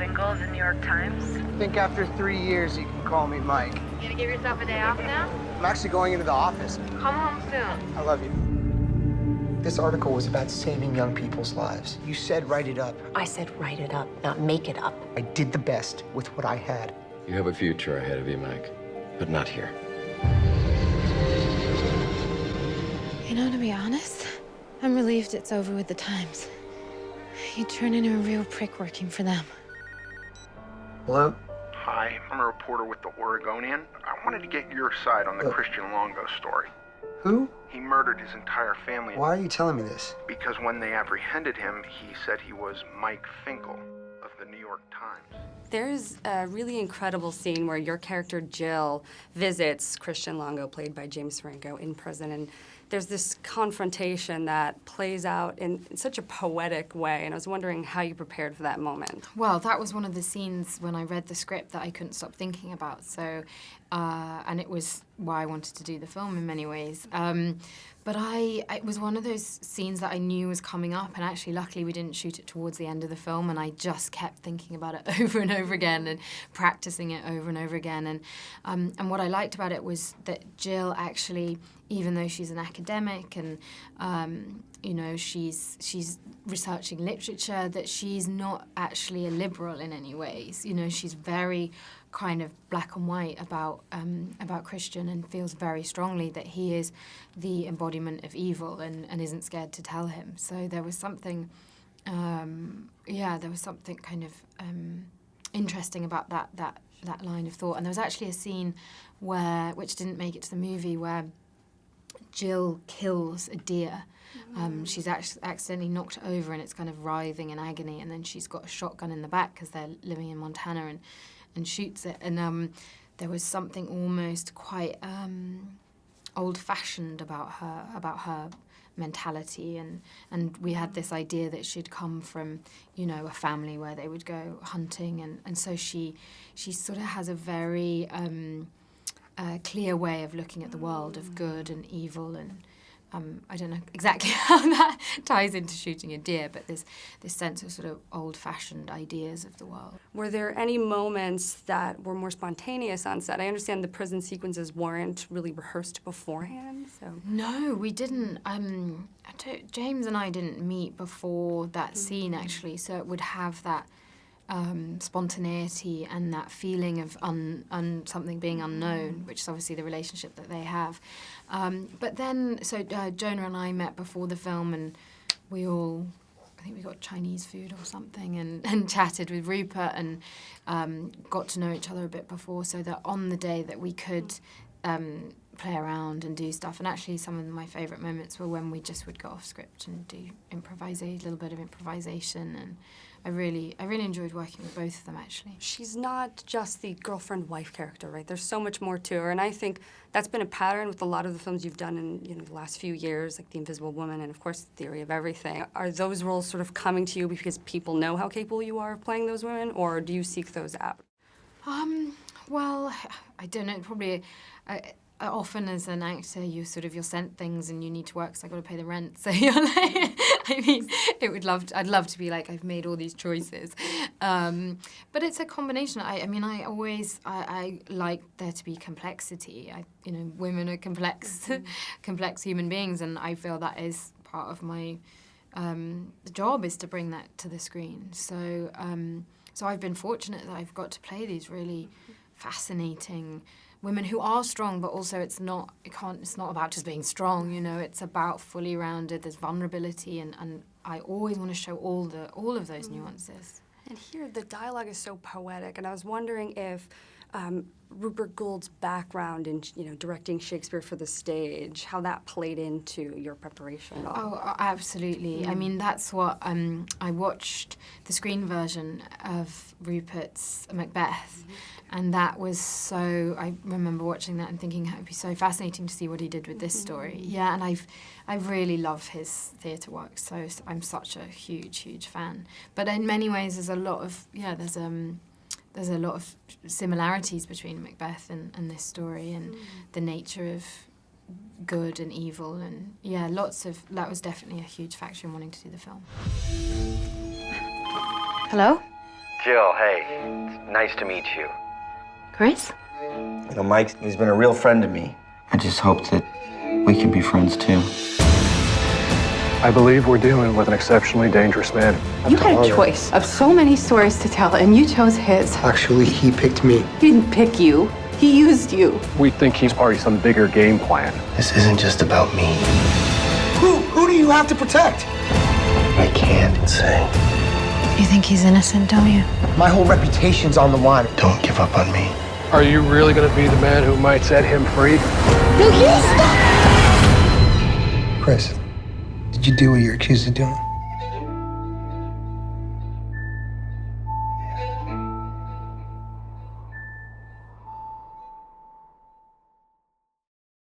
Finkel of the New York Times. I think after 3 years, you can call me Mike. You gonna give yourself a day off now? I'm actually going into the office. Come home soon. I love you. This article was about saving young people's lives. You said write it up. I said write it up, not make it up. I did the best with what I had. You have a future ahead of you, Mike, but not here. You know, to be honest, I'm relieved it's over with the Times. You turn into a real prick working for them. Hello? Hi, I'm a reporter with the Oregonian. I wanted to get your side on the Christian Longo story. Who? He murdered his entire family. Why are you telling me this? Because when they apprehended him, he said he was Mike Finkel of the New York Times. There's a really incredible scene where your character, Jill, visits Christian Longo, played by James Franco, in prison, and there's this confrontation that plays out in such a poetic way, and I was wondering how you prepared for that moment. Well, that was one of the scenes when I read the script that I couldn't stop thinking about, so, and it was why I wanted to do the film in many ways. But it was one of those scenes that I knew was coming up, and actually, luckily, we didn't shoot it towards the end of the film, and I just kept thinking about it over and over again and practicing it over and over again. And what I liked about it was that Jill actually, even though she's an academic and you know, she's researching literature, that she's not actually a liberal in any ways. You know, she's very kind of black and white about Christian, and feels very strongly that he is the embodiment of evil and isn't scared to tell him. So there was something, there was something kind of interesting about that line of thought. And there was actually a scene which didn't make it to the movie, where Jill kills a deer. She's actually accidentally knocked it over, and it's kind of writhing in agony, and then she's got a shotgun in the back because they're living in Montana, and shoots it. And there was something almost quite old-fashioned about her mentality, and we had this idea that she'd come from, you know, a family where they would go hunting, and so she sort of has a very clear way of looking at the world, of good and evil, and I don't know exactly how that ties into shooting a deer, but there's this sense of sort of old-fashioned ideas of the world. Were there any moments that were more spontaneous on set? I understand the prison sequences weren't really rehearsed beforehand, so... No, we didn't. James and I didn't meet before that scene, actually, so it would have that spontaneity and that feeling of something being unknown, which is obviously the relationship that they have. But then, so Jonah and I met before the film, and I think we got Chinese food or something, and chatted with Rupert, and got to know each other a bit before, so that on the day that we could play around and do stuff. And actually, some of my favourite moments were when we just would go off script and do a little bit of improvisation, and I really enjoyed working with both of them, actually. She's not just the girlfriend-wife character, right? There's so much more to her, and I think that's been a pattern with a lot of the films you've done in, you know, the last few years, like The Invisible Woman and, of course, Theory of Everything. Are those roles sort of coming to you because people know how capable you are of playing those women, or do you seek those out? Well, I don't know. Probably, often as an actor, you're sent things and you need to work, so I've got to pay the rent. So you're like, I mean, I'd love to be like, I've made all these choices. But it's a combination. I like there to be complexity. Women are complex, complex human beings, and I feel that is part of my job, is to bring that to the screen. So, so I've been fortunate that I've got to play these really fascinating women who are strong, but also it's not about just being strong, you know, it's about fully rounded, there's vulnerability, and I always want to show all of those nuances. And here, the dialogue is so poetic, and I was wondering if Rupert Gould's background in, you know, directing Shakespeare for the stage, how that played into your preparation at all. Oh, absolutely. I mean, that's what, I watched the screen version of Rupert's Macbeth, and that was so, I remember watching that and thinking it would be so fascinating to see what he did with this story. Yeah, and I really love his theatre work, so I'm such a huge, huge fan. But in many ways, there's a lot of similarities between Macbeth and this story, and the nature of good and evil, and yeah, that was definitely a huge factor in wanting to do the film. Hello? Jill, hey. It's nice to meet you. Chris? You know, Mike, he's been a real friend to me. I just hope that we can be friends too. I believe we're dealing with an exceptionally dangerous man. You had a choice of so many stories to tell, and you chose his. Actually, he picked me. He didn't pick you. He used you. We think he's part of some bigger game plan. This isn't just about me. Who do you have to protect? I can't say. You think he's innocent, don't you? My whole reputation's on the line. Don't give up on me. Are you really going to be the man who might set him free? Chris, did you do what you're accused of doing?